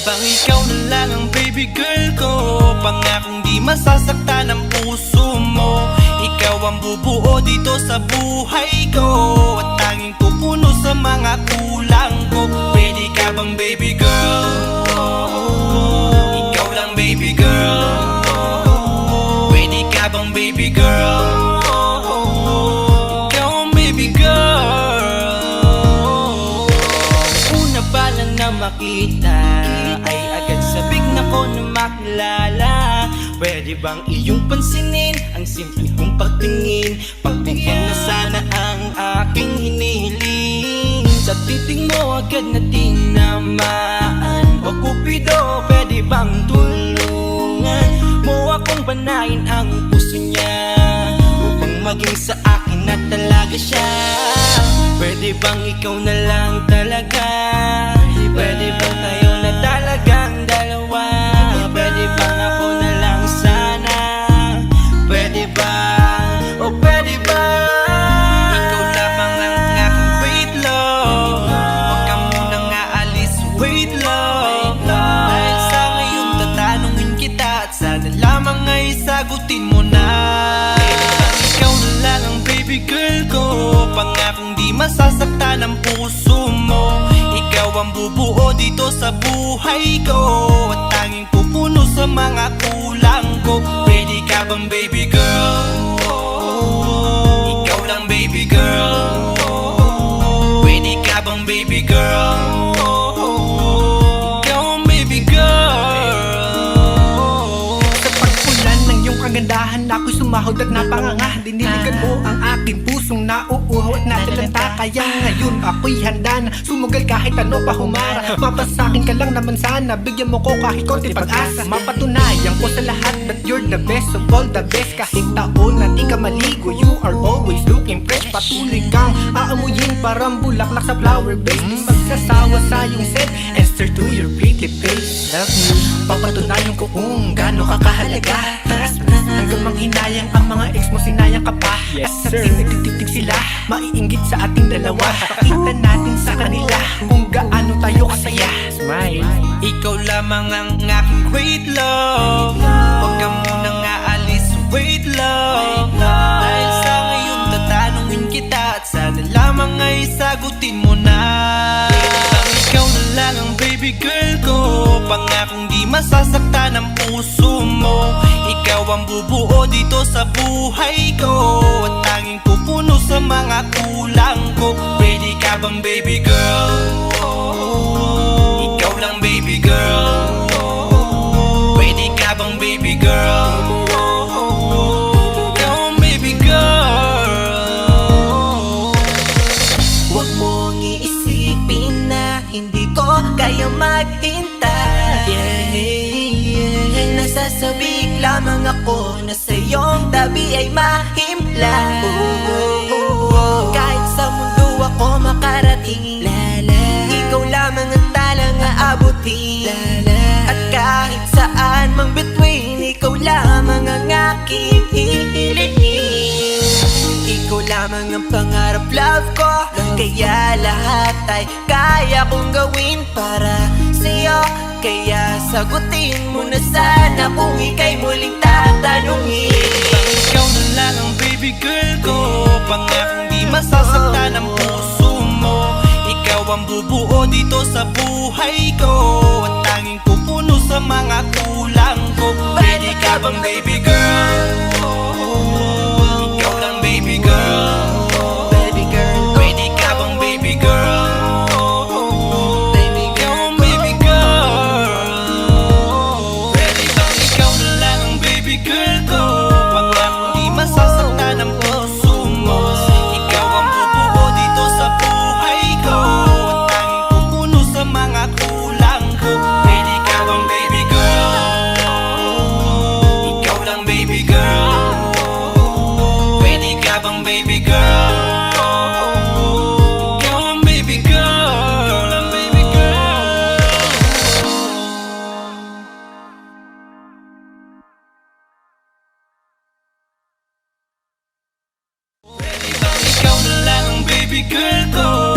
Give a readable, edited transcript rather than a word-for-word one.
bang ikaw na lang ang baby girl ko? Pangakong di masasaktan ang puso mo. Ikaw ang bubuo dito sa buhay ko, at tanging pupuno sa mga kulang ko. Pwede ka bang baby girl? Ikaw lang baby girl. Pwede ka bang baby girl? Ikaw ang baby girl. Una pa lang na makita ay agad sabik na ko na makilala. Pwede bang iyong pansinin ang simple kong pagtingin? Pagbigyan na sana ang aking hinihiling. Sa titing mo agad na tinamaan. O Cupido, pwede bang tulungan mo akong banayin ang puso niya, upang maging sa akin na talaga siya? Pwede bang ikaw na lang talaga? Pwede bang tayo na talagang dalawa? Pwede bang ako na lang sana? Pwede ba? O pwede ba? Ikaw lamang ang aking wait love. Huwag ka munang aalis, wait love. Dahil sa ngayon tatanungin kita, at sana lamang ay sagutin mo na. Ikaw na lang ang baby girl ko. Pangakong di masasaktan ang puso mo. Ikaw ang bubuo dito sa buhay ko, at tanging pupuno sa mga kulang ko. Pwede ka bang baby girl? Ikaw lang baby girl. Pwede ka bang baby girl? Ikaw ang baby girl. Sa pagpulan ng iyong kagandahan, ako'y sumahod at napanganga. Diniligan mo ang aking pusong nauuhaw at natalanta. Kaya ngayon ako'y handa na sumugal kahit ano pa humara. Mapasakin ka lang naman sana, bigyan mo ko kahit konti pag-asa. Mapatunayan ko sa lahat that you're the best of all the best. Kahit taon na di ka maligo, you are always looking fresh. Patuloy kang aamuyin parang bulaklak sa flower base. Di magsasawa sa iyong set and stare to your pretty face. Love you, papatunayan ko kung gaano ka kahalaga. Taras hanggang manghinayang ang mga ex mo, sinayang ka pa. Yes, at sir. sa nagtitig sila, maiinggit sa ating dalawa. Pakita natin sa kanila kung gaano tayo kasaya. Smile. Ikaw lamang ang aking great love. Huwag ka munang aalis, wait love. Dahil sa ngayon tatanungin kita, at sana lamang ay sagutin mo na. Ikaw na lang ang baby girl ko. Pangakong di masasaktan ang puso mo. Ikaw ang bubuo dito sa buhay ko, at tanging pupuno sa mga kulang ko. Pwede ka bang baby girl? Ikaw lang baby girl. Pwede ka bang baby girl? Ikaw ang baby girl. Huwag mong iisipin na hindi ko kaya maghintay. Nasasabik lamang ako na sa iyong tabi ay mahimlay. Kahit sa mundo ako makarating, ikaw lamang ang talang aabutin. At kahit saan mang between, ikaw lamang ang aking hihilingin. Ikaw lamang ang pangarap, love ko. Kaya lahat ay kaya kong gawin para sa'yo. Kaya sagutin mo na sana kung ika'y muling tatanungin. Ikaw na lang ang baby girl ko. Pangakong di masasaktan ang puso mo. Ikaw ang bubuo dito sa buhay ko, at tanging pupuno sa mga kulang ko. Pwede ka bang baby girl? Ikaw lang baby girl. Baby girl, Pwede ka bang baby girl? baby Ikaw girl, ang baby girl. Pwede bang ikaw na lang ang baby girl ko? Pangakong di masasaktan ang puso mo. Ikaw ang bubuo dito sa buhay ko, at tanging pupuno sa mga kulang ko. Pwede ka bang baby girl? Ikaw lang baby girl. Pwede ka bang baby girl? Ikaw ang baby girl. Ang baby girl. Pwede bang ikaw na lang ang baby girl ko?